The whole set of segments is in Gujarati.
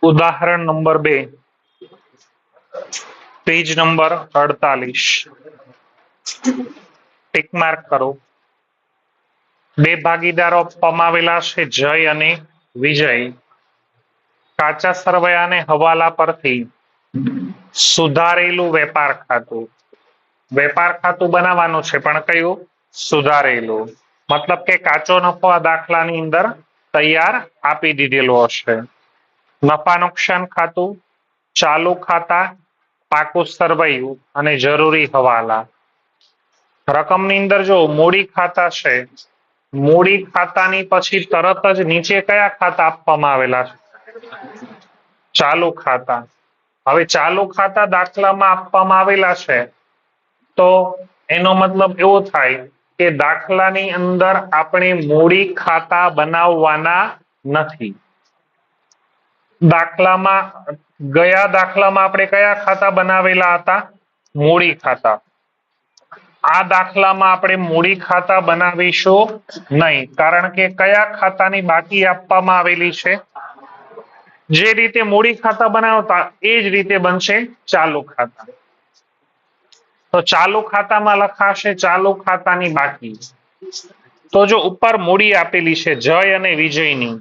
उदाहरण number 2, page number 48। Tick mark करो। બે ભાગીદારો આપવામાં આવેલા છે, જય અને વિજય। કાચા સરવૈયાને હવાલા પરથી સુધારેલું વેપાર ખાતું બનાવવાનું છે, પણ કયું? સુધારેલું। મતલબ કે કાચો નફો આ દાખલાની અંદર તૈયાર આપી દીધેલો હશે। નફા નુકસાન ખાતું, ચાલુ ખાતા, પાકું સરવૈયું અને જરૂરી હવાલા। રકમની અંદર જો મૂડી ખાતા છે, મૂડી ખાતાની પછી તરત જ નીચે કયા ખાતા આપવામાં આવેલા છે? ચાલુ ખાતા। હવે ચાલુ ખાતા દાખલામાં આપવામાં આવેલા છે, તો એનો મતલબ એવો થાય કે દાખલાની અંદર આપણે મૂડી ખાતા બનાવવાના નથી। ગયા દાખલામાં આપણે કયા ખાતા બનાવેલા હતા? મૂડી ખાતા। આ દાખલામાં આપણે મૂડી ખાતા બનાવીશું નહીં, કારણ કે કયા ખાતાની બાકી આપવામાં આવેલી છે? જે રીતે મૂડી ખાતા બનાવતા એ જ રીતે બનશે ચાલુ ખાતા। તો ચાલુ ખાતામાં લખાશે ચાલુ ખાતાની બાકી। તો જો ઉપર મૂડી આપેલી છે જય અને વિજયની,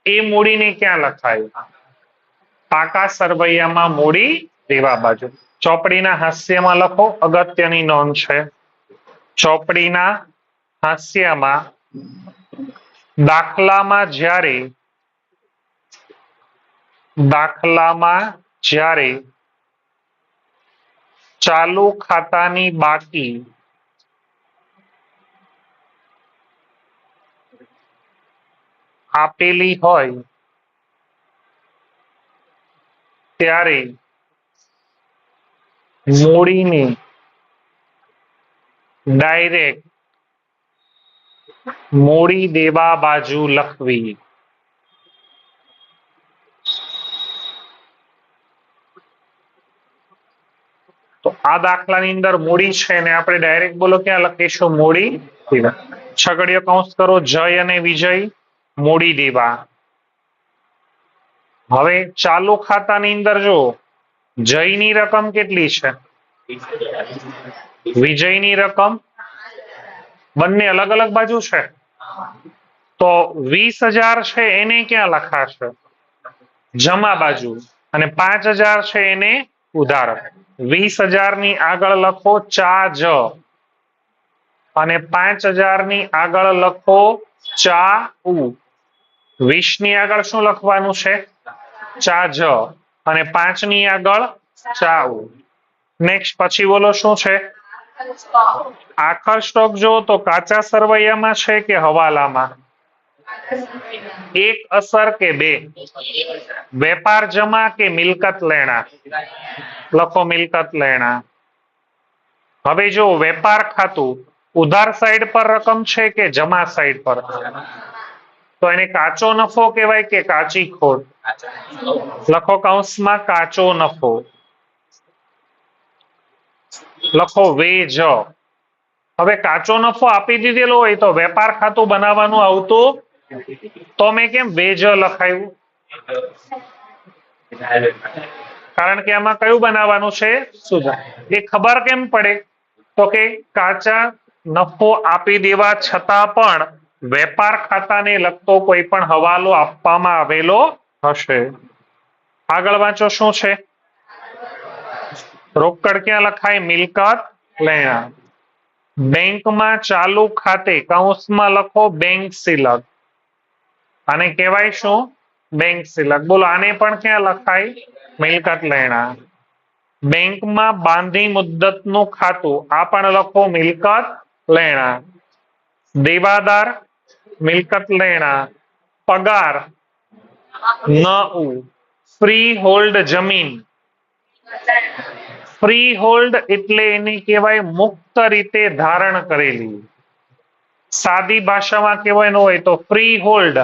એ મૂડીને ક્યાં લખાય? પાકા સરવૈયામાં મૂડી દેવા બાજુ। ચોપડીના હાસ્યમાં લખો, અગત્યની નોંધ છે। ચોપડીના હાસ્યમાં દાખલામાં જ્યારે ચાલુ ખાતાની બાકી આપેલી હોય ત્યારે મૂડીને ડાયરેક્ટ મૂડી દેવા બાજુ લખવી। તો આ દાખલાની અંદર મૂડી છે ને આપણે ડાયરેક્ટ બોલો ક્યાં લખીશું? મૂડી દેવા। છગડીયો કૌંસ કરો, જય અને વિજય મૂડી દેવા। હવે ચાલુ ખાતાની અંદર જો જયની રકમ કેટલી છે, વિજયની રકમ બંને અલગ અલગ બાજુ છે, તો 20,000 છે એને ક્યાં લખાશે? જમા બાજુ, અને 5,000 છે એને ઉધાર। 20,000 ની આગળ લખો ચા જ, અને 5,000 ની આગળ લખો ચા ઉ। 20 ની આગળ શું લખવાનું છે? ચા જ, અને 5 ની આગળ ચા ઉ। નેક્સ્ટ પછી બોલો શું છે? આખર સ્ટોક જો તો કાચા સરવૈયામાં છે કે હવાલામાં? એક અસર કે બે? વેપાર જમા કે મિલકત લેણા? લખો મિલકત લેણા। હવે જો વેપાર ખાતું ઉધાર સાઈડ પર રકમ છે કે જમા સાઈડ પર? તો એને કાચો નફો કહેવાય કે કાચી ખોટ? લખો કૌંસમાં કાચો નફો, લખો વેજ। હવે કાચો નફો આપી દીધેલો હોય તો વેપાર ખાતું બનાવવાનું આવતું, તો મેં કેમ વેજ લખાયું? કારણ કે આમાં કયું બનાવવાનું છે? સુધાર। એ ખબર કેમ પડે? તો કે કાચા નફો આપી દેવા છતાં પણ વેપાર ખાતાને લગતો કોઈ પણ હવાલો આપવામાં આવેલો હશે। આગળ વાંચો શું છે? રોકડ ક્યાં લખાય? મિલકત લેણા। બેંકમાં ચાલુ ખાતે કૌંસમાં લખો બેંક શિલક, આને કહેવાય શું? બેંક શિલક। બોલો આને પણ ક્યાં લખાય? મિલકત લેણા। બેંકમાં બાંધી મુદ્દતનું ખાતું, આ પણ લખો મિલકત લેણા। દેવાદાર મિલકત લેણા। પગાર ન ઉ। ફ્રી હોલ્ડ જમીન, ફ્રી હોલ્ડ એટલે એને કહેવાય મુક્ત રીતે ધારણ કરેલી। સાદી ભાષામાં કહેવાનું હોય તો ફ્રી હોલ્ડ,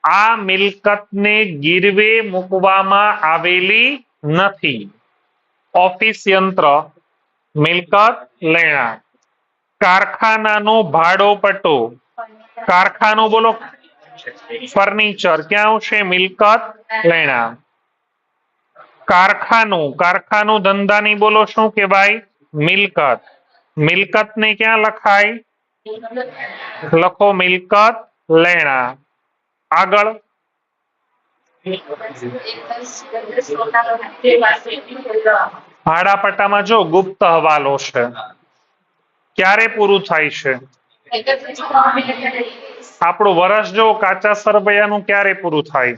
આ મિલકતને ગીરવે મૂકવામાં આવેલી નથી। ઓફિસ યંત્ર મિલકત લેણા। કારખાનાનો ભાડોપટ્ટો, કારખાનું બોલો ફર્નિચર, ક્યાં આવશે? મિલકત લેણા। કારખાનું, કારખાનું ધંધાની બોલો શું કહેવાય? મિલકત. મિલકત ને ક્યાં લખાય? લખો મિલકત લેણા. આગળ ભાડાપટ્ટામાં જો ગુપ્ત હવાલો છે, ક્યારે પૂરું થાય છે? આપણું વર્ષ જો કાચા સરવૈયાનું ક્યારે પૂરું થાય?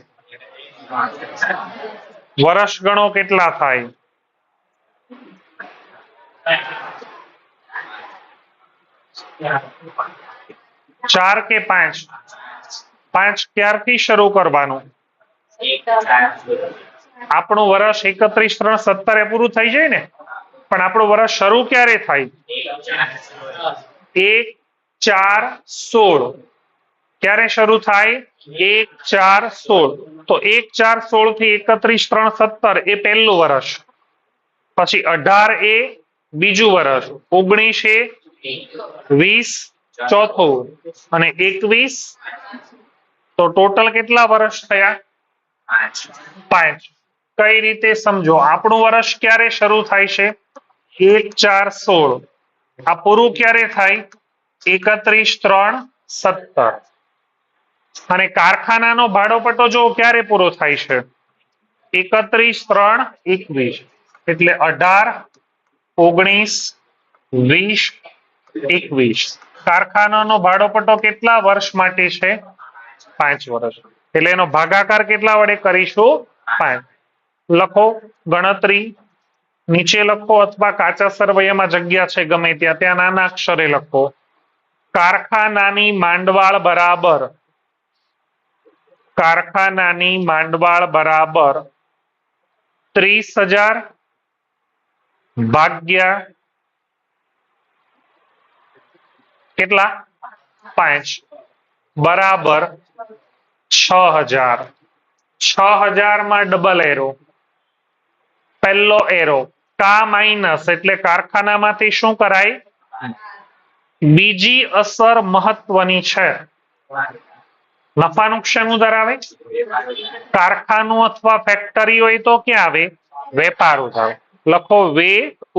વર્ષ ગણો કેટલા થાય? 4 કે 5? 5 ક્યારથી શરૂ કરવાનું? આપણું વર્ષ 31/3/17 પૂરું થઈ જાય ને, પણ આપણું વર્ષ શરૂ ક્યારે થાય? 1/4/16. ક્યારે શરૂ થાય? 1/4/16. તો 1/4/16 થી 31/3/17 એ પહેલું વર્ષ, પછી 18 એ બીજું વર્ષ, 19 એ 20 ચોથું, અને 21, તો ટોટલ કેટલા વર્ષ થયા? 5. કઈ રીતે સમજો? આપણું વર્ષ ક્યારે શરૂ થાય છે? 1/4/16. આ પૂરું ક્યારે થાય? 31/3/17. અને કારખાનાનો ભાડોપટ્ટો જો ક્યારે પૂરો થાય છે? 31/3/21. એટલે 18, 19, 20, 21. કારખાનાનો ભાડોપટ્ટો કેટલા વર્ષ માટે છે? 5 વર્ષ. એટલે એનો ભાગાકાર કેટલા વડે કરીશું? 5. લખો ગણતરી નીચે લખો, અથવા કાચા સરવૈયામાં જગ્યા છે ગમે ત્યાં ત્યાં નાના અક્ષરે લખો. કારખાનાની માંડવાળ બરાબર, કારખાનાની માંડવાળ બરાબર 30,000 ભાગ્યા કેટલા? 5 બરાબર 6,000. 6,000 માં ડબલ એરો, પહેલો એરો કા માઇનસ એટલે કારખાનામાંથી શું કરાય? બીજી અસર મહત્વની છે, નફા નુકસાન ધરાવે. કારખાનું અથવા ફેક્ટરી હોય તો ક્યાં આવે? વેપાર આવે. લખો વે ઉ.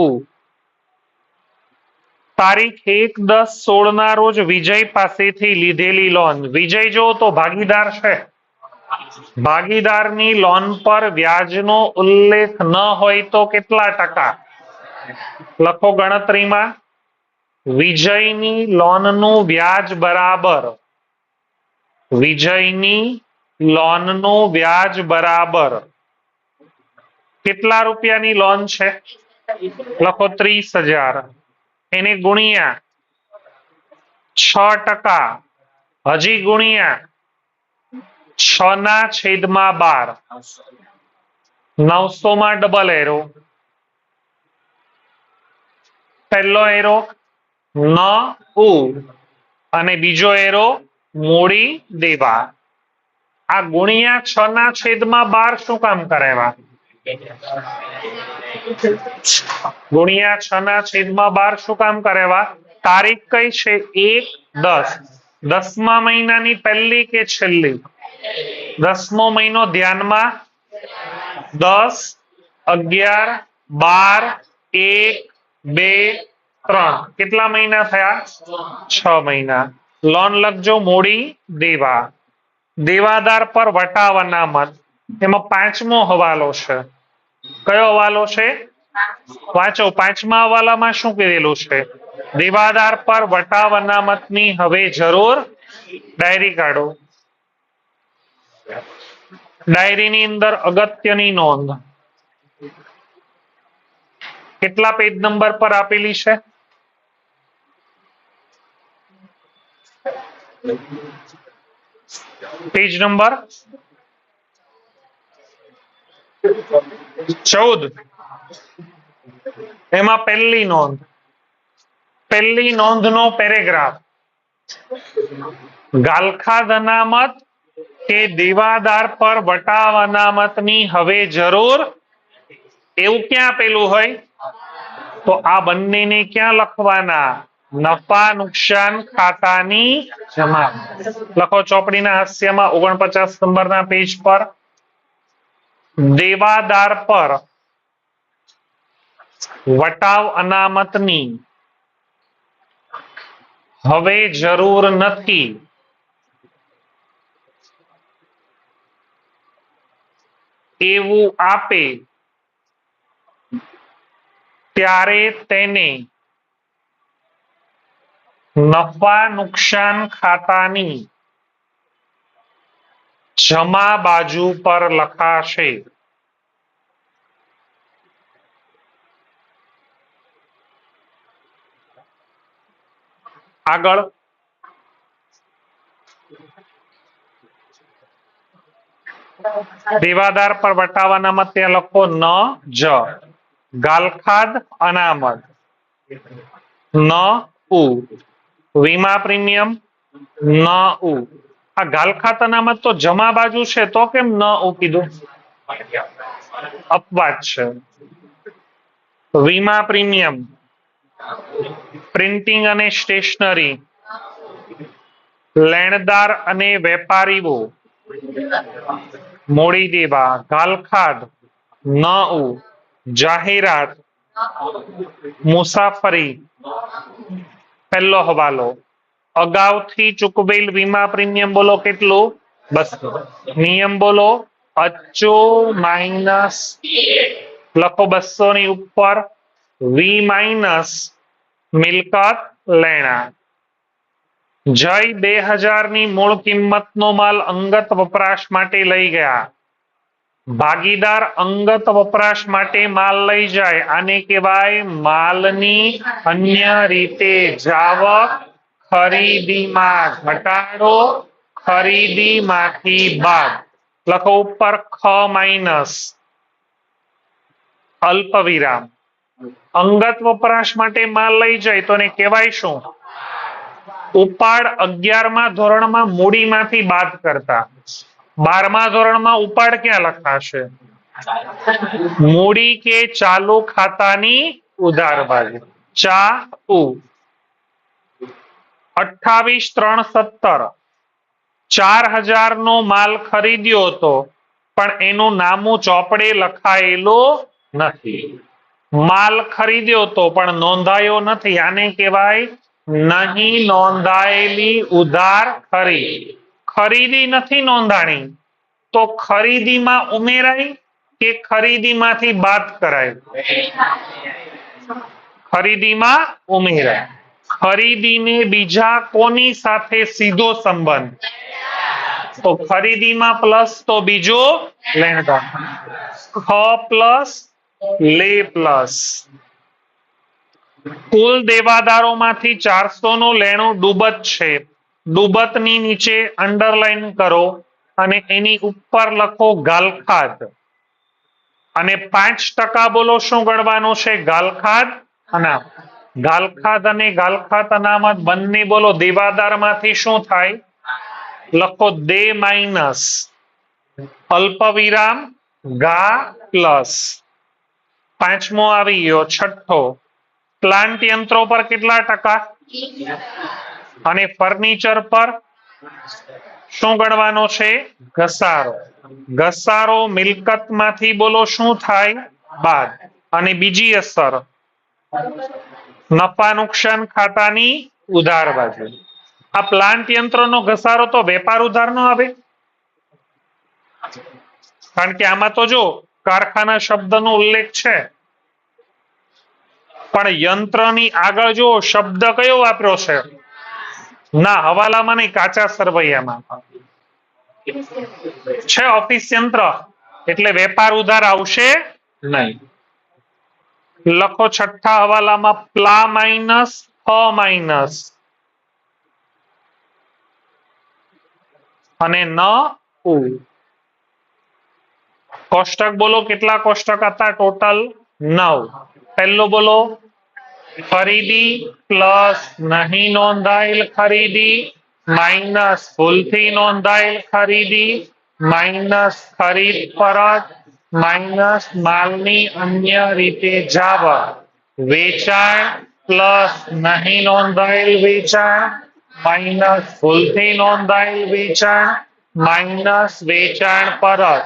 તારીખ 1/10/16 ના રોજ વિજય પાસેથી લીધેલી લોન. વિજય જો તો ભાગીદાર છે, ભાગીદારની લોન પર વ્યાજનો ઉલ્લેખ ન હોય તો કેટલા ટકા? લખો ગણતરીમાં વિજયની લોનનું વ્યાજ બરાબર, વિજયની લોનનું વ્યાજ બરાબર કેટલા રૂપિયાની લોન છે? લખો 30,000. એને ગુણ્યા 6%, હજી ગુણ્યા 6/12. 900 માં ડબલ એરો, પહેલો એરો ન ઉ અને બીજો એરો મૂડી દેવા. આ ગુણ્યા 6/12 શું કામ કરાવ્યા? ગુણ્યા 6/12 શું કામ કરાવ્યા? તારીખ કઈ છે? 1/10. 10મા મહિનાની પહેલી કે છેલ્લી? 10મો મહિનો ધ્યાનમાં. 10, 11, 12, 1, 2, 3 કેટલા મહિના થયા? 6 મહિના. લોન લખજો મૂડી દેવા. દેવાદાર પર વટાવ અનામત, એમાં 5મો હવાલો છે. કયો હવાલો છે? વાંચો. 5મા હવાલામાં શું કરેલું છે? દેવાદાર પર વટાવ અનામતની હવે જરૂર. ડાયરી કાઢો. ડાયરીની અંદર અગત્યની નોંધ કેટલા પેજ નંબર પર આપેલી છે? Page number 14. એમાં પહેલી નોંધ, પહેલી નોંધનો પેરેગ્રાફ. ગાલખાદ અનામત કે દેવાદાર પર વટાવ અનામતની હવે જરૂર, એવું ક્યાં આપેલું હોય? તો આ બંનેને ક્યાં લખવાના? નફા નુકસાન ખાતાની જમા. લખો ચોપડીના હાસ્યમાં 49 નંબરના પેજ પર. દેવાદાર પર વટાવ અનામતની હવે જરૂર નથી એવું આપે ત્યારે તેને નફા નુકસાન ખાતાની જમા બાજુ પર લખાશે. આગળ દેવાદાર પર વટાવ અનામત ત્યાં લખો ન જ ગાલખાદ અનામત ન ઉ વીમા પ્રીમિયમ ન ઉ. આ ગાલખાત અનામત તો જમા બાજુ છે તો કેમ ન ઉ કીધું? અપવાદ છે. વીમા પ્રીમિયમ પ્રિન્ટિંગ અને સ્ટેશનરી લેણદાર અને વેપારીઓ મોડી દેવા ગાલખાદ ન ઉ જાહેરાત મુસાફરી પહેલો હવાલો અગાઉથી ચૂકવેલ વીમા પ્રીમિયમ બોલો કેટલું? 200. નિયમ બોલો અચ્ચો માઇનસ લખો 200 ની ઉપર વી માઇનસ મિલકત લેણા. જય 2000 ની મૂળ કિંમતનો માલ અંગત વપરાશ માટે લઈ ગયા. ભાગીદાર અંગત વપરાશ માટે માલ લઈ જાય આને કહેવાય માલની અન્ય રીતે જાવક ખરીદીમાં ઘટાડો ખરીદીમાંથી બાદ. લખો ઉપર ખ માઇનસ અલ્પ વિરામ અંગત વપરાશ માટે માલ લઈ જાય તો એને કહેવાય શું? ઉપાડ 11મા ધોરણમાં મૂડીમાંથી બાદ કરતા. 12મા ધોરણમાં ઉપાડ ક્યાં લખાશે? મૂડી કે ચાલુ ખાતાની ઉધાર બાજુ. ચા ઉ 28/3/17 4000 નો માલ ખરીદ્યો હતો પણ એનું નામું ચોપડે લખાયેલું નથી. માલ ખરીદ્યો હતો પણ નોંધાયો નથી આને કહેવાય નહીં નોંધાયેલી ઉધાર ખરીદ. ખરીદી નથી નોંધાણી તો ખરીદીમાં ઉમેરાય કે ખરીદીમાંથી બાદ કરાય? ખરીદીમાં ઉમેરાય. ખરીદીને બીજા કોની સાથે સીધો સંબંધ? તો ખરીદીમાં પ્લસ તો બીજો લેણદાર. ખ પ્લસ લે પ્લસ. કુલ દેવાદારોમાંથી 400 નું લેણું ડૂબત છે. ડૂબતની નીચે અંડરલાઈન કરો અને એની ઉપર લખો ગાલખાદ અને 5% બોલો શું ગણવાનું છે? ગાલખાદ અનામત. ગાલખાદ અને ગાલખાત અનામત બંને બોલો દેવાદારમાંથી શું થાય? લખો દે માઇનસ અલ્પ વિરામ ગા પ્લસ. 5મો આવી ગયો. 6 પ્લાન્ટ યંત્રો પર કેટલા ટકા? અને ફર્નિચર પર શું ગણવાનો છે? ઘસારો. ઘસારો મિલકતમાંથી બોલો શું થાય? બાદ. અને બીજી અસર નફા નુકસાન ખાતાની ઉધાર બાજુ. આ પ્લાન્ટ યંત્રનો ઘસારો તો વેપાર ઉધાર નો આવે કારણ કે આમાં તો જો કારખાના શબ્દનો ઉલ્લેખ છે પણ યંત્રની આગળ જો શબ્દ કયો વાપર્યો છે? ના હવાલામાં નહીં, કાચા સરવૈયામાં છે ઓફિસ યંત્ર એટલે વેપાર ઉધાર આવશે નહીં. લખો 6થા હવાલામાં પ્લા માઇનસ ફ માઇનસ અને ન ઉ. કોષ્ટક બોલો કેટલા કોષ્ટક હતા ટોટલ? 9. પહેલો બોલો ખરીદી પ્લસ નહીં નોંધાયેલ ખરીદી માઇનસ ભૂલથી નોંધાયેલ ખરીદી માઇનસ ખરીદ પરત માઇનસ માલની અન્ય રીતે જાવક વેચાણ પ્લસ નહીં નોંધાયેલ વેચાણ માઇનસ ભૂલથી નોંધાયેલ વેચાણ માઇનસ વેચાણ પરત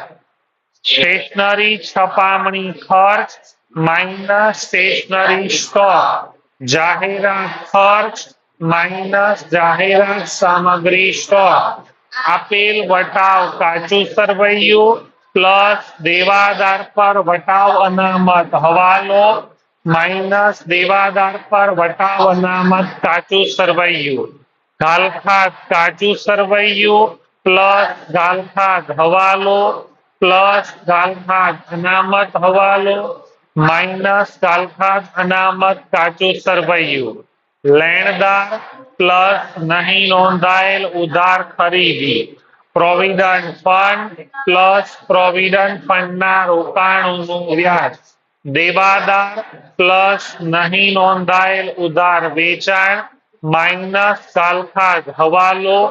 સ્ટેશનરી છપામણી ખર્ચ માઇનસ સ્ટેશનરી સ્ટોક, જાહેરાત ખર્ચ માઇનસ જાહેરાત સામગ્રી સ્ટોક, આપેલ વટાવ કાચું સરવૈયું પ્લસ દેવાદાર પર વટાવ અનામત હવાલો માઇનસ દેવાદાર પર વટાવ અનામત કાચું સરવૈયું, ગાલખાત કાચું સરવૈયું પ્લસ ગાલખાત હવાલો પ્લસ ગાલખાત અનામત હવાલો માઇનસ ગાલખાત અનામત કાચું સરવૈયું, લેણદાર પ્લસ નહીં નોંધાયેલ ઉધાર ખરીદી, પ્રોવિડન્ટ ફંડ પ્લસ પ્રોવિડન્ટ ફંડના રોકાણોનું વ્યાજ, દેવાદાર પ્લસ નહીં નોંધાયેલ ઉધાર વેચાણ માઇનસ ગાલખાત હવાલો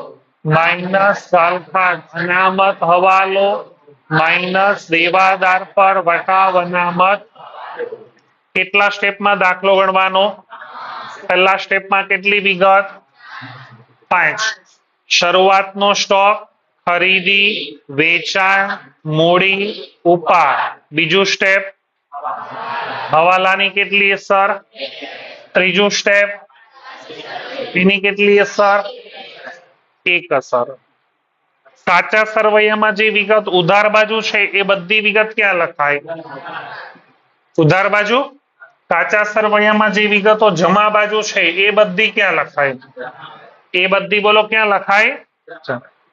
માઇનસ ગાલખાત અનામત હવાલો માઇનસ દેવાદાર પર વટાવ અનામત. કેટલા સ્ટેપમાં દાખલો ગણવાનો? પહેલા સ્ટેપમાં કેટલી વિગત? 5. શરૂઆતનો સ્ટોક, ખરીદી, વેચાણ, મૂડી, ઉપાડ. બીજું સ્ટેપ હવાલાની કેટલી અસર? ત્રીજું સ્ટેપ એની કેટલી અસર? 1 અસર. કાચા સરવૈયામાં જે વિગત ઉધાર બાજુ છે એ બધી વિગત ક્યાં લખાય? ઉધાર બાજુ. કાચા સરવૈયામાં જે વિગતો જમા બાજુ છે એ બધી ક્યાં લખાય? એ બધી બોલો ક્યાં લખાય?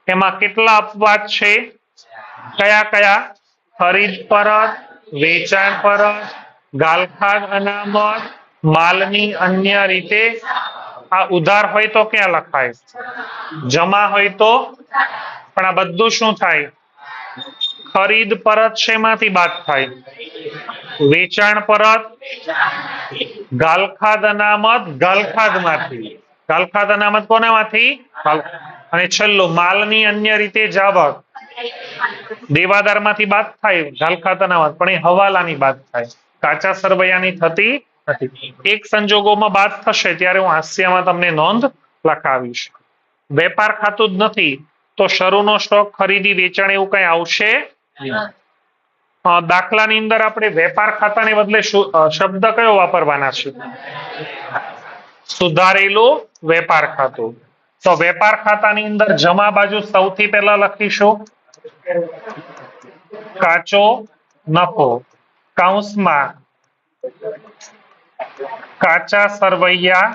એમાં કેટલા અપવાદ છે? કયા કયા? ખરીદ પરત, વેચાણ પરત, ગાલખાત અનામત, માલની અન્ય રીતે. આ ઉધાર હોય તો ક્યાં લખાય? જમા હોય તો? પણ આ બધું શું થાય? ખરીદ પરત શેમાંથી બાદ થાય? વેચાણ પરત, ગાલખાત અનામત ગાલખાત માંથી. ગાલખાત અનામત કોનામાંથી? અને છેલ્લું માલની અન્ય રીતે જાવક દેવાદાર માંથી બાદ થાય ગાલખાત અનામત, પણ એ હવાલાની બાદ થાય, કાચા સરવૈયાની થતી નથી. એક સંજોગોમાં બાદ થશે ત્યારે હું હાસ્યમાં તમને નોંધ લખાવીશ. વેપાર ખાતું જ નથી તો શરૂનો સ્ટોક, ખરીદી, વેચાણ એવું કઈ આવશે નહીં. દાખલાની અંદર આપણે વેપાર ખાતાને બદલે શબ્દ કયો વાપરવાના છે? સુધારેલું વેપાર ખાતું. તો વેપાર ખાતાની અંદર જમા બાજુ સૌથી પહેલા લખીશું કાચો નફો, કૌંસમાં કાચા સરવૈયા.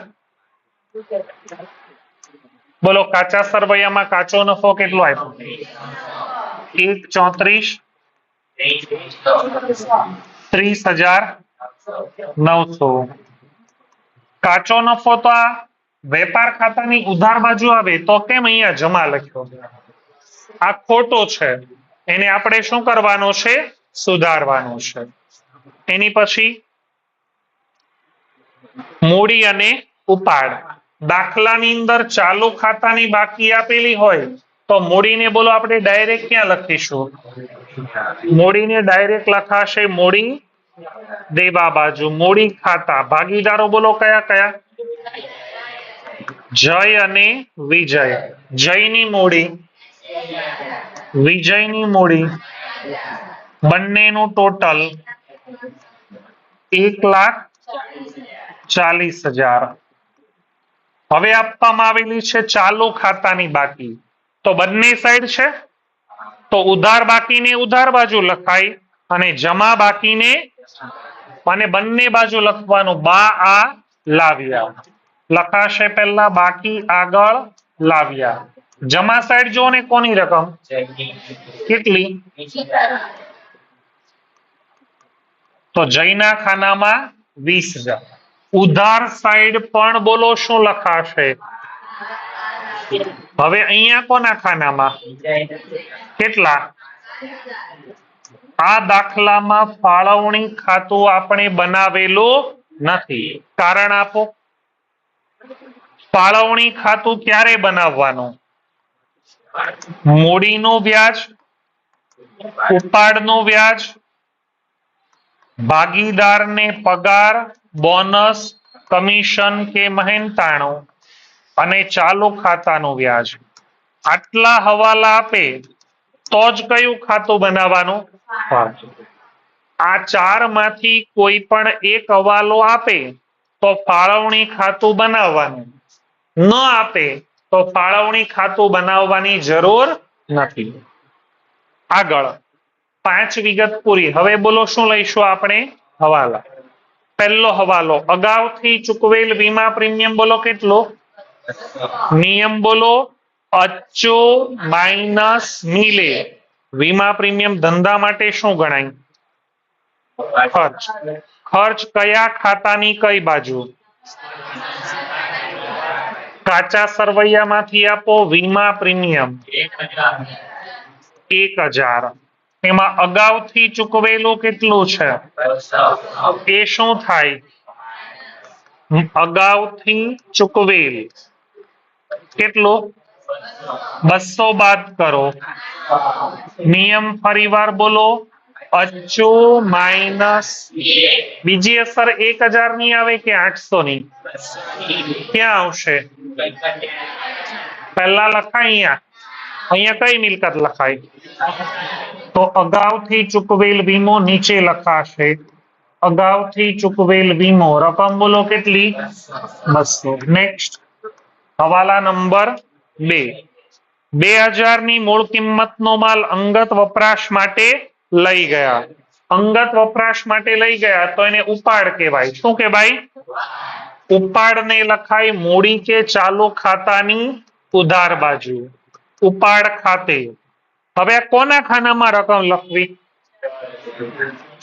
બોલો કાચા સરવૈયામાં કાચો નફો કેટલો આપ્યો? 1.34 30,900. કાચો નફો તો આ વેપાર ખાતાની ઉધાર બાજુ આવે તો કેમ અહીંયા જમા લખ્યો? આ ખોટો છે, એને આપણે શું કરવાનો છે? સુધારવાનો છે. એની પછી મૂડી અને ઉપાડ. દાખલાની અંદર ચાલુ ખાતાની બાકી આપેલી હોય તો મૂડીને બોલો આપણે ડાયરેક્ટ ક્યાં લખીશું? મૂડીને ડાયરેક્ટ લખાશે મૂડી દેવા બાજુ. મૂડી ખાતા ભાગીદારો બોલો કયા કયા? જય અને વિજય. જયની મૂડી, વિજયની મૂડી બંનેનું ટોટલ 1,40,000. હવે આપવામાં આવેલી છે ચાલુ ખાતાની બાકી, તો બંને સાઈડ છે તો ઉધાર બાકીને ઉધાર બાજુ લખાય અને જમા બાકીને અને બંને બાજુ લખવાનું. બા આ લાવ્યા લખાશે પહેલા, બાકી આગળ લાવ્યા. જમા સાઈડ જો ને કોની રકમ કેટલી? તો જયના ખાનામાં 20,000. ઉધાર સાઈડ પણ બોલો શું લખાશે? હવે અહીંયા કોના ખાનામાં કેટલા? આ દાખલામાં ફાળવણી ખાતું આપણે બનાવેલું નથી. કારણ આપો. ફાળવણી ખાતું ક્યારે બનાવવાનું? મૂડીનું વ્યાજ, ઉપાડનું વ્યાજ, ભાગીદારને પગાર, બોનસ, કમિશન કે મહેનતાણું અને ચાલુ ખાતાનું વ્યાજ. આટલા હવાલા આપે તો જ કયું ખાતું બનાવવાનું? આ ચાર માંથી કોઈ પણ એક હવાલો આપે તો ફાળવણી ખાતું બનાવવાનું, ન આપે તો ફાળવણી ખાતું બનાવવાની જરૂર નથી. આગળ 5 વિગત પૂરી. હવે બોલો શું લઈશું આપણે? હવાલા. પહેલો હવાલો, અગાઉથી ચૂકવેલ વીમા પ્રીમિયમ બોલો કેટલું? નિયમ બોલો, અચ્ચો માઇનસ મિલે. વીમા પ્રીમિયમ ધંધા માટે શું ગણાય? ખર્ચ. ખર્ચ કયા ખાતાની કઈ બાજુ? કાચા સરવૈયામાંથી આપો વીમા પ્રીમિયમ 1000. એમાં અગાઉથી ચૂકવેલું કેટલું છે? એ શું થાય? અગાઉથી ચૂકવેલ કેટલું? 200 બાદ કરો. નિયમ ફરીવાર બોલો, અચ્ચો માઇનસ. બીજી અસર 1000 ની આવે કે 800 ની? ક્યાં આવશે? પહેલા લખાય અહીંયા કઈ મિલકત લખાય? તો અગાઉથી ચૂકવેલ વીમો નીચે લખાશે. અગાઉથી ચૂકવેલ વીમો રકમ બોલો કેટલી? 200. Next હવાલા number 2. 2000 ની મૂળ કિંમતનો માલ અંગત વપરાશ માટે લઈ ગયા. અંગત વપરાશ માટે લઈ ગયા તો એને ઉપાડ કહેવાય. શું કહેવાય? ઉપાડને લખાય મૂડી કે ચાલુ ખાતાની ઉધાર બાજુ. ઉપાડ ખાતે. હવે કોના ખાનામાં રકમ લખવી?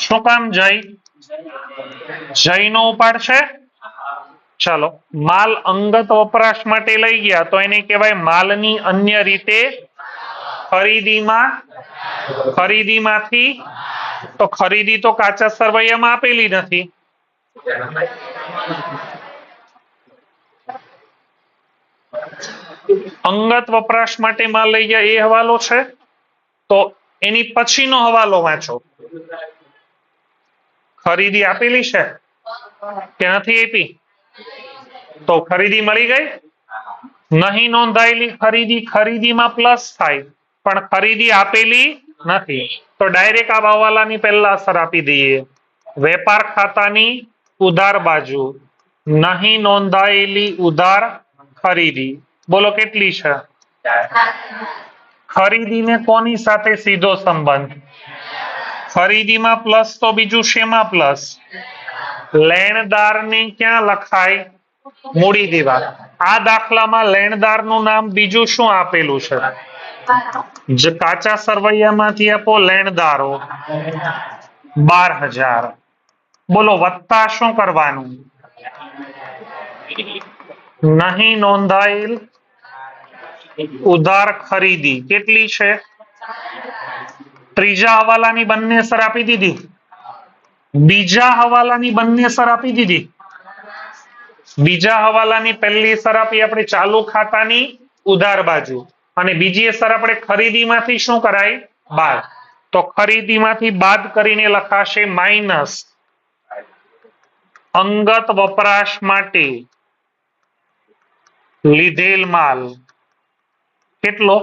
શું કામ જય? જયનો ઉપાડ છે. ચાલો, માલ અંગત વપરાશ માટે લઈ ગયા તો એને કહેવાય માલની અન્ય રીતે ખરીદીમાં. ખરીદીમાંથી તો ખરીદી તો કાચા સરવૈયામાં આપેલી નથી. અંગત વપરાશ માટે માલ લઈ ગયા એ હવાલો છે. તો એની પછીનો હવાલો વાંચો. ખરીદી આપેલી છે કે નથી આપી? તો ખરીદી મળી ગઈ. નહીં નોંધાયેલી ખરીદી ખરીદીમાં પ્લસ થાય પણ ખરીદી આપેલી નથી તો ડાયરેક્ટ આ હવાલાની પહેલા અસર આપી દઈએ. વેપાર ખાતાની ઉધાર બાજુ. નહીં નોંધાયેલી ઉધાર ખરીદી બોલો કેટલી છે? ખરીદીને કોની સાથે સીધો સંબંધ? ખરીદીમાં પ્લસ તો બીજું શેમાં પ્લસ? લેણદારને ક્યાં લખાય? મૂડી દેવા. આ દાખલામાં લેણદારનું નામ બીજું શું આપેલું છે? કાચા સરવૈયામાંથી આપો લેણદારો 12000. બોલો વત્તા શું કરવાનું? નહીં નોંધાયેલ ઉધાર ખરીદી કેટલી છે? ત્રીજા હવાલાની બંને અસર આપી દીધી. બીજા હવાલાની બંને અસર આપી દીધી. બીજા હવાલાની પહેલી અસર આપી આપણે ચાલુ ખાતાની ઉધાર બાજુ અને બીજી અસર આપણે ખરીદીમાંથી શું કરાય? બાદ. તો ખરીદીમાંથી બાદ કરીને લખાશે માઇનસ અંગત વપરાશ માટે લીધેલ માલ કેટલો?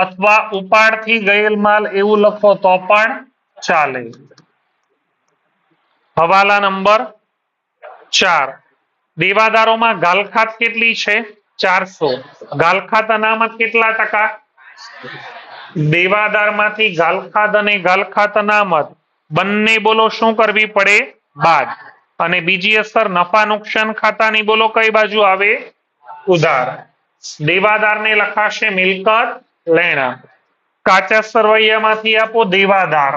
અથવા ઉપાડથી ગયેલ માલ એવું લખો તો પણ ચાલે. હવાલા નંબર 4. દેવાદારોમાં ગાલખાત કેટલી છે? 400. ગાલખાત અનામત કેટલા ટકા? દેવાદારમાંથી ગાલખાત અને ગાલખાત અનામત બંને બોલો શું કરવી પડે? બાદ. અને બીજી અસર નફા નુકસાન ખાતાની બોલો કઈ બાજુ આવે? ઉધાર. દેવાદારને લખાશે મિલકત લેણા. કાચા સરવૈયામાંથી આપો દેવાદાર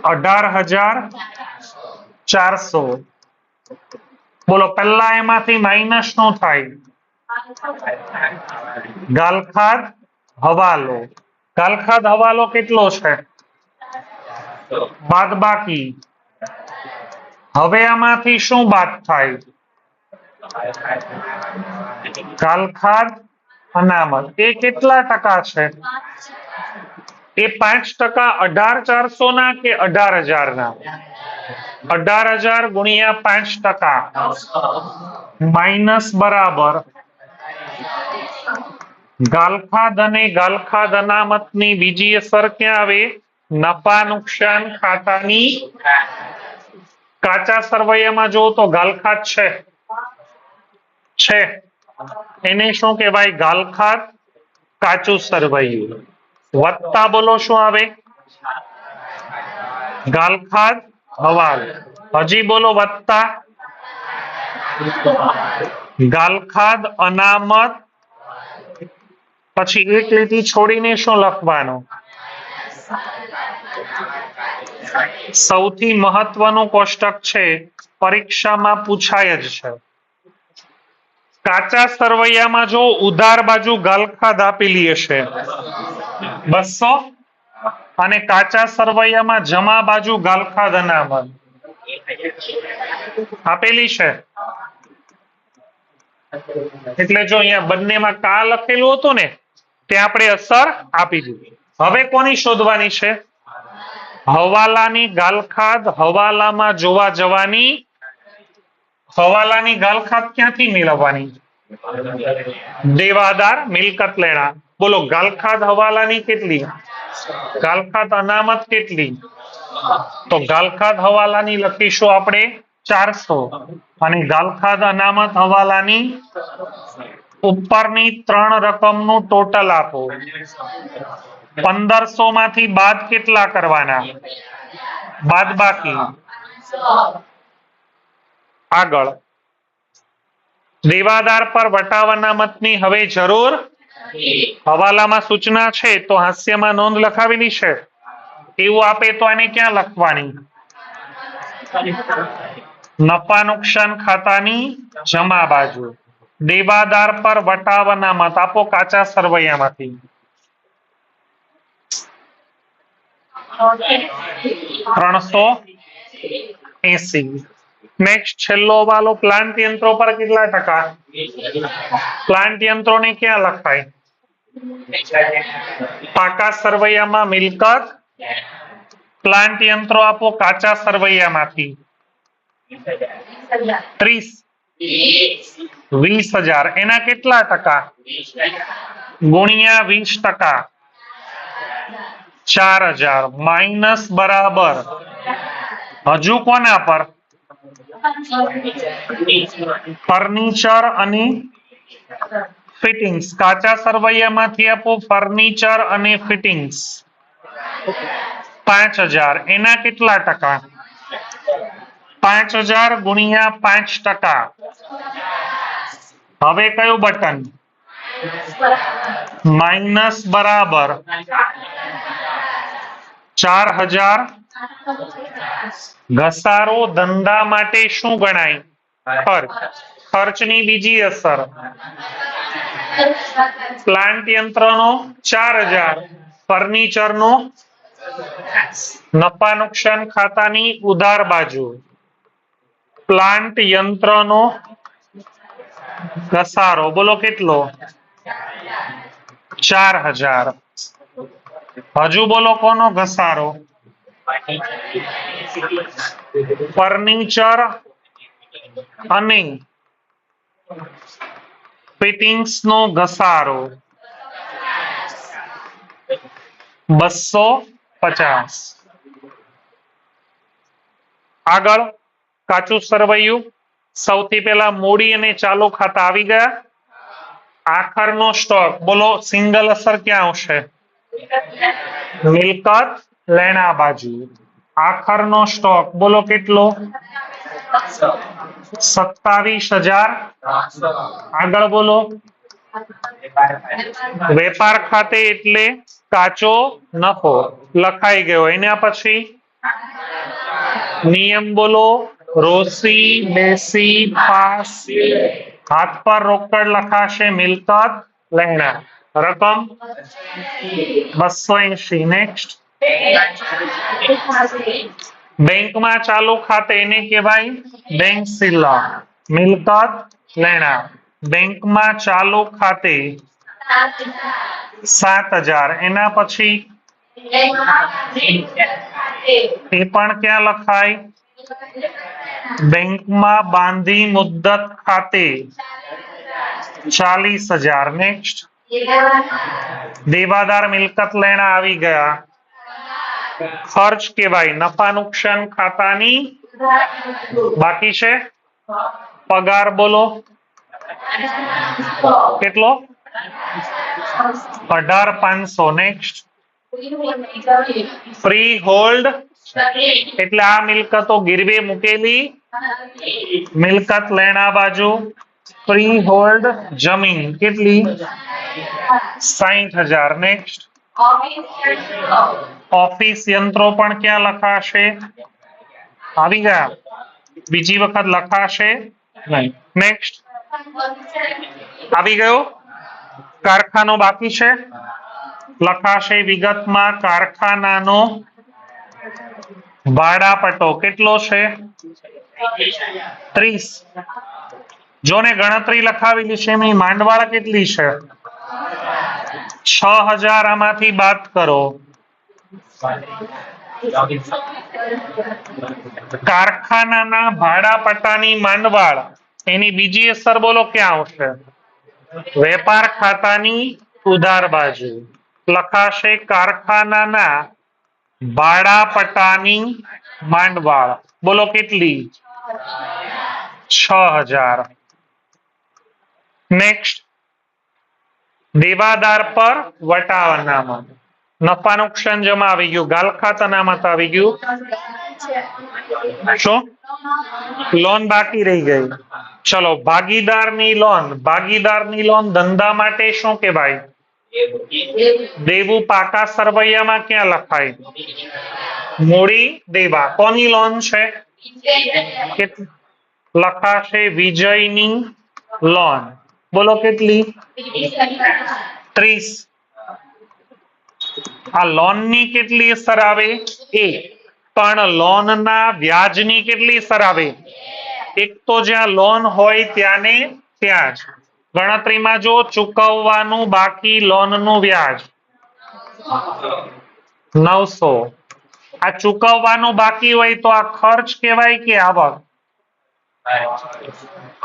18400. બોલો પહેલા એમાંથી માઇનસ નો થાય? ગાલખાત હવાલો. ગાલખાત હવાલો કેટલો છે? બાદ બાકી. હવે આમાંથી શું બાદ થાય? ગાલખાત અનામત. એ કેટલા ટકા છે? એ 5% 18400 ના કે 18000 ના? 18000 ગુણ્યા 5% માઇનસ બરાબર ગાલખાદ અને ગાલખાદ અનામતની બીજી અસર ક્યાં આવે? નફા નુકસાન ખાતાની કાચા સરવૈયામાં જો તો ગાલખાદ છે એને શું કહેવાય? ગાલખાદ કાચું સરવૈયું વત્તા બોલો શું આવે? ગાલખાદ હવાલ. હજી બોલો વત્તા ગાલખાદ અનામત. પછી એક લીટી છોડીને શું લખવાનું? સૌથી મહત્વનું કોષ્ટક છે, પરીક્ષામાં પૂછાય જ છે. કાચા સરવૈયામાં જો ઉધાર બાજુ ગાલખાદ આપેલી હશે 200 અને કાચા સરવૈયામાં જમા બાજુ ગાલખાદ અનામત આપેલી છે. એટલે જો અહીંયા બંનેમાં કા લખેલું હતું ને તે આપણે અસર આપી દીધી. હવે કોની શોધવાની છે? હવાલાની ગાલખાદ હવાલામાં જોવા જવાની. હવાલાની ગાલખાદ ક્યાંથી મેળવવાની? દેવાદાર મિલકત લેણા. બોલો ગાલખાદ હવાલાની કેટલી? ગાલખાદ અનામત કેટલી? તો ગાલખાદ હવાલાની લખીશું આપણે 400 અને ગાલખાદ અનામત હવાલાની ઉપરની ત્રણ રકમનું ટોટલ આપો. 1500 માંથી બાદ કેટલા કરવાના? બાદ બાકી. આગળ દેવાદાર પર વટાવ અનામતની હવે જરૂર. હવાલામાં સૂચના છે તો હાસ્યમાં નોંધ લખાવેલી છે. એવું આપે તો એને ક્યાં લખવાની? નફા નુકસાન ખાતાની જમા બાજુ. દેવાદાર પર વટાવ અનામત આપો કાચા સરવૈયામાંથી. 380. નેક્સ્ટ છેલ્લો વાલો પ્લાન્ટ યંત્રો પર કેટલા ટકા? પ્લાન્ટ યંત્રોને ક્યાં લખાય? પાકા સરવૈયામાં મિલકત. પ્લાન્ટ યંત્રો આપો કાચા સરવૈયામાંથી 30. 20,000 એના કેટલા ટકા? ગુણ્યા 20%. 4,000 માઇનસ બરાબર હજુ કોના પર? ફર્નિચર અને ફિટિંગ્સ. કાચા સરવૈયામાંથી આપો ફર્નિચર અને ફિટિંગ્સ 5,000 એના કેટલા ટકા? 5,000 ગુણ્યા 5%. હવે કયું બટન? માઇનસ બરાબર 4,000. ઘસારો ધંધા માટે શું ગણાય? ખર્ચ. ખર્ચની બીજી અસર પ્લાન્ટ યંત્રનો 4,000 ફર્નિચરનો નફા નુકસાન ખાતાની ઉધાર બાજુ. પ્લાન્ટ યંત્રનો ઘસારો બોલો કેટલો? 4,000. હજુ બોલો કોનો ઘસારો? ફર્નિચર અને ફિટિંગ્સ નો ઘસારો 250. આગળ કાચું સરવૈયું. સૌથી પહેલા મૂડી અને ચાલુ ખાતા આવી ગયા. આખરનો સ્ટોક બોલો સિંગલ અસર ક્યાં આવશે? મિલકત લેણા બાજુ. આખરનો સ્ટોક બોલો કેટલો? 27,000. આગળ બોલો વેપાર ખાતે એટલે કાચો નફો લખાઈ ગયો. એના પછી નિયમ બોલો રોસી બેસી પાસ. હાથ પર રોકડ લખાશે મિલકત લેણા. રકમ 280. નેક્સ્ટ બેંકમાં ચાલુ ખાતે એને કહેવાય બેંક શિલ્લક. મિલકત લેણા. બેંકમાં ચાલુ ખાતે 7,000 એના પછી એ પણ ક્યાં લખાય? બેંકમાં બાંધી મુદ્દત ખાતે 40,000. નેક્સ્ટ દેવાદાર મિલકત લેણા આવી ગયા. ખર્ચ કેવાય. નફા નુકસાન ખાતાની બાકી છે પગાર. બોલો કેટલો? 18,500. નેક્સ્ટ. ફ્રી હોલ્ડ એટલે આ મિલકતો ગીરવે મૂકેલી મિલકત લેણા બાજુ. ફ્રી હોલ્ડ જમીન કેટલી? 60,000. નેક્સ્ટ. ઓફિસ યંત્રો પણ ક્યાં લખાશે? આવી ગયા. બીજી વખત લખાશે નહીં. નેક્સ્ટ. આવી ગયો. કારખાનો બાકી છે. લખાશે વિગતમાં કારખાનાનો ભાડાપટ્ટો કેટલો છે? 30. જોને ગણતરી લખાવેલી છે એની માંડવાળ કેટલી છે? 6,000. આમાંથી બાદ કરો. કારખાનાના ભાડાપટ્ટાની માંડવાળ એની બીજી અસર બોલો ક્યાં આવશે? વેપાર ખાતાની ઉધાર બાજુ. લખાશે કારખાનાના ભાડાપટ્ટાની માંડવાળ. બોલો કેટલી? 6,000. નેક્સ્ટ. દેવાદાર પર વટાવ અનામત. નફા નુકસાન જમા આવી ગયું. ગાલખાત અનામત આવી ગયું. શું? લોન બાકી રહી ગઈ. ચલો ભાગીદારની લોન. ભાગીદારની લોન ધંધા માટે શું કહેવાય? દેવું. પાકા સરવૈયામાં ક્યાં લખાય? મૂડી દેવા. કોની લોન છે? લખાશે વિજયની લોન. બોલો કેટલી? 30. આ લોન ની કેટલી અસર આવે? 1. પણ લોન ના વ્યાજની કેટલી અસર આવે? 1. તો જ્યાં લોન હોય ત્યાંને ત્યાં જ. ગણતરીમાં જો ચૂકવવાનું બાકી લોનનું વ્યાજ 900. આ ચૂકવવાનું બાકી હોય તો આ ખર્ચ કહેવાય કે આવક?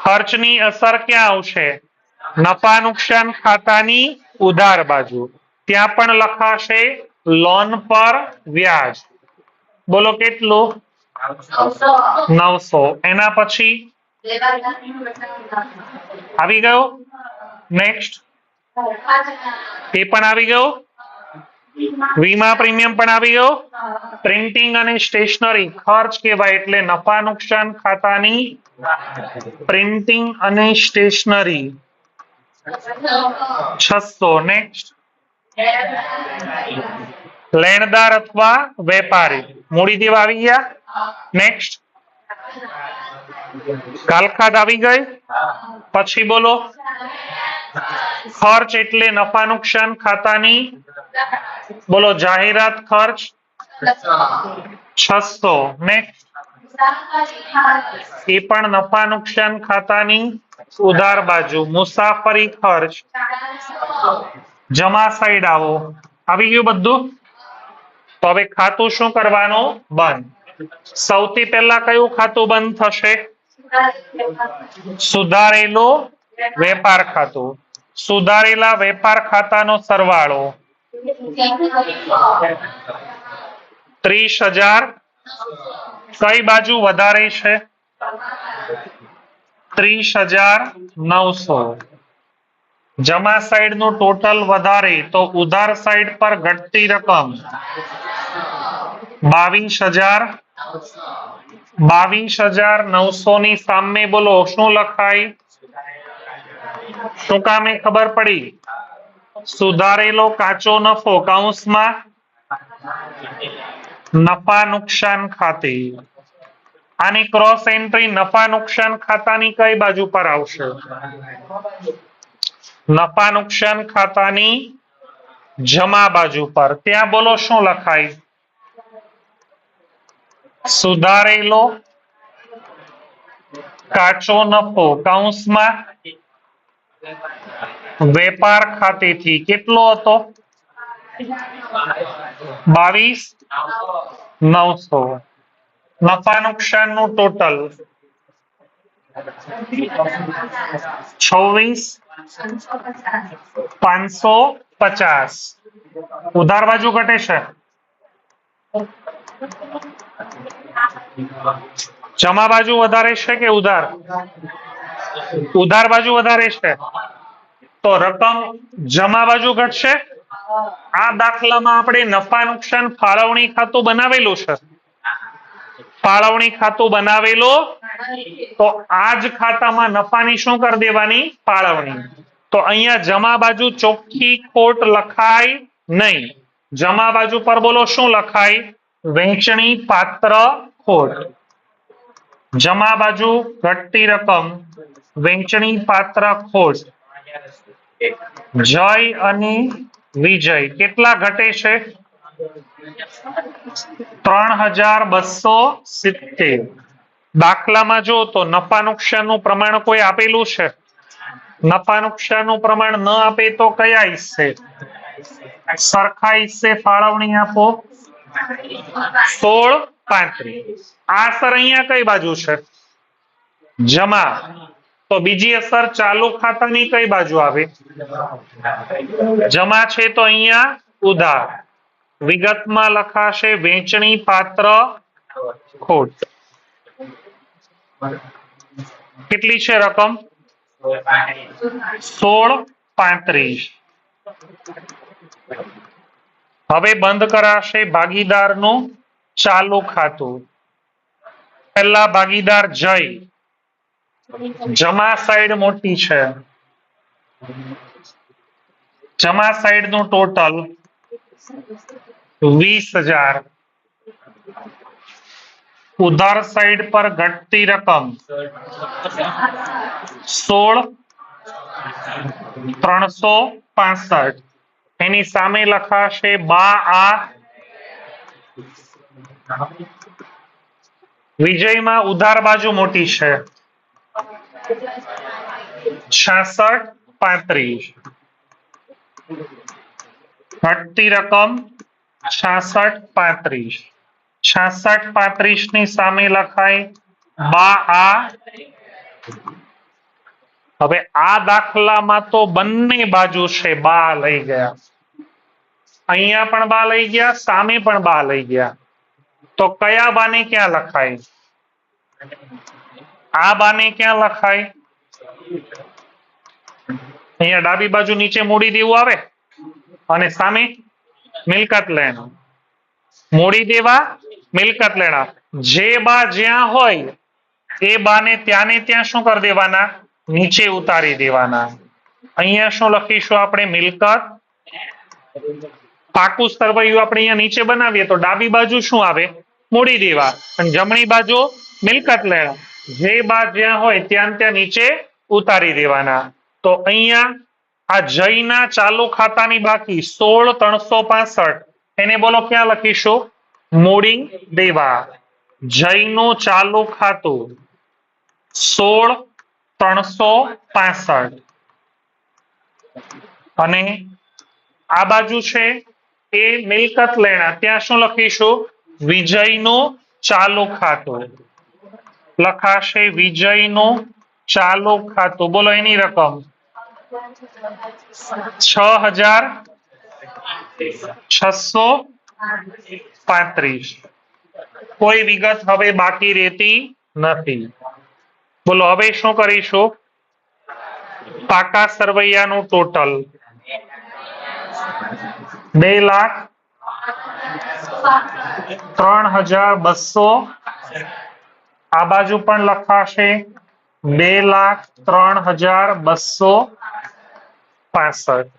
ખર્ચની અસર ક્યાં આવશે? નફા નુકસાન ખાતાની ઉધાર બાજુ. ત્યાં પણ લખાશે લોન પર વ્યાજ. બોલો કેટલું? 900. એના પછી આવી ગયો. નેક્સ્ટ. એ પણ આવી ગયો. વીમા પ્રીમિયમ પણ આવી ગયો. પ્રિન્ટિંગ અને સ્ટેશનરી ખર્ચ કહેવાય એટલે નફા નુકસાન ખાતાની પ્રિન્ટિંગ અને સ્ટેશનરી 600. નેક્સ્ટ. લેણદાર અથવા વેપારી મૂડી દેવા આવી ગયા. નેક્સ્ટ. ગાલખાત આવી ગઈ. પછી બોલો ખર્ચ એટલે નફા નુકસાન ખાતાની બોલો જાહેરાત ખર્ચ 600. નેક્સ્ટ. એ પણ નફા નુકસાન ખાતાની ઉધાર બાજુ. મુસાફરી ખર્ચ જમા સાઈડ આવો. આવી ગયું બધું. તો હવે ખાતું શું કરવાનું? બંધ. સૌથી પહેલા કયું ખાતું બંધ થશે? સુધારેલું વેપાર ખાતું. સુધારેલા વેપાર ખાતાનો સરવાળો 30,000. કઈ બાજુ વધારે છે? 30,900. જમા સાઈડ નું ટોટલ વધારે તો ઉધાર સાઈડ પર ઘટતી રકમ 22,000. 22,900 ની સામે બોલો શું લખાય? શું કામે ખબર પડી? સુધારેલો કાચો નફો કૌંસમાં નફા નુકસાન ખાતે. આની ક્રોસ એન્ટ્રી નફા નુકસાન ખાતાની કઈ બાજુ પર આવશે? નફા નુકસાન ખાતાની જમા બાજુ પર. ત્યાં બોલો શું લખાય? સુધારેલો કાચો નફો કૌંસમાં વેપાર ખાતેથી કેટલો હતો? 22,900. નફા નુકસાન નું ટોટલ 26,900. 550 ઉધાર બાજુ ઘટે છે, જમા બાજુ વધારે છે કે ઉધાર? ઉધાર બાજુ વધારે છે, તો રકમ જમા બાજુ ઘટશે. આ દાખલામાં આપણે નફા નુકસાન ફાળવણી ખાતું બનાવેલું છે, ફાળવણી ખાતું બનાવેલું, તો આ જ ખાતામાં નફાની શું કરી દેવાની? ફાળવણી. તો અહીંયા જમા બાજુ ચોખ્ખી ખોટ લખાય નહીં. જમા બાજુ પર બોલો શું લખાય? વહેંચણી પાત્ર ખોટ. જમા બાજુ ઘટતી રકમ વહેંચણી પાત્ર ખોટ. જય અને વિજય કેટલા ઘટે છે? 3270. દાખલામાં જો તો નફા નુકસાન નું પ્રમાણ કોઈ આપેલું છે? નફા નુકસાન નું પ્રમાણ ન આપે તો કયા હિસ્સે? સરખા હિસ્સે ફાળવણી આપો. 1635. આ અસર અહીંયા કઈ બાજુ છે? જમા. તો બીજી અસર ચાલુ ખાતાની કઈ બાજુ આવે? જમા છે તો અહીંયા ઉધાર. વિગતમાં લખાશે વહેંચણી પાત્ર ખોટ. કેટલી છે રકમ? 1635. હવે બંધ કરાશે ભાગીદારનું ચાલુ ખાતું. પહેલા ભાગીદાર જય. જમા સાઈડ મોટી છે, જમા સાઈડ નું ટોટલ 20,000. ઉધાર સાઈડ પર ઘટતી રકમ 16,365. એની સામે લખાશે બા આ. વિજયમાં ઉધાર બાજુ મોટી છે, 6635. ઘટતી રકમ 6635. 6635 ની સામે લખાય બા આ. હવે આ દાખલામાં તો બંને બાજુ છે બા લઈ ગયા, અહીંયા પણ બા લઈ ગયા, સામે પણ બા લઈ ગયા. તો કયા બાને ક્યાં લખાય? આ બાને ક્યાં લખાય? અહીંયા ડાબી બાજુ નીચે મૂડી દેવું આવે અને સામે મિલકત લેણા. મૂડી દેવા, મિલકત લેણા. જે બા જ્યાં હોય એ બાને ત્યાં ને ત્યાં શું કરી દેવાના? નીચે ઉતારી દેવાના. અહીંયા શું લખીશું આપણે? મિલકત. પાકું સરવૈયું આપણે અહીંયા નીચે બનાવીએ તો ડાબી બાજુ શું આવે? મૂડી દેવા, અને જમણી બાજુ મિલકત લેણા. જે બા જ્યાં હોય ત્યાં ત્યાં નીચે ઉતારી દેવાના. તો અહીંયા આ જયના ચાલુ ખાતાની બાકી 16,365. એને બોલો ક્યાં લખીશું? મૂડી દેવા. જયનું ચાલુ ખાતું 16,365. અને આ બાજુ છે એ મિલકત લેણા, ત્યાં શું લખીશું? વિજયનું ચાલુ ખાતું. લખાશે વિજયનું ચાલુ ખાતું. બોલો એની રકમ 6,635. કોઈ વિગત હવે બાકી રહેતી નથી. બોલો હવે શું કરીશું? પાકા સરવૈયાનું ટોટલ 2,03,200. આ બાજુ પણ લખાશે 2,03,265.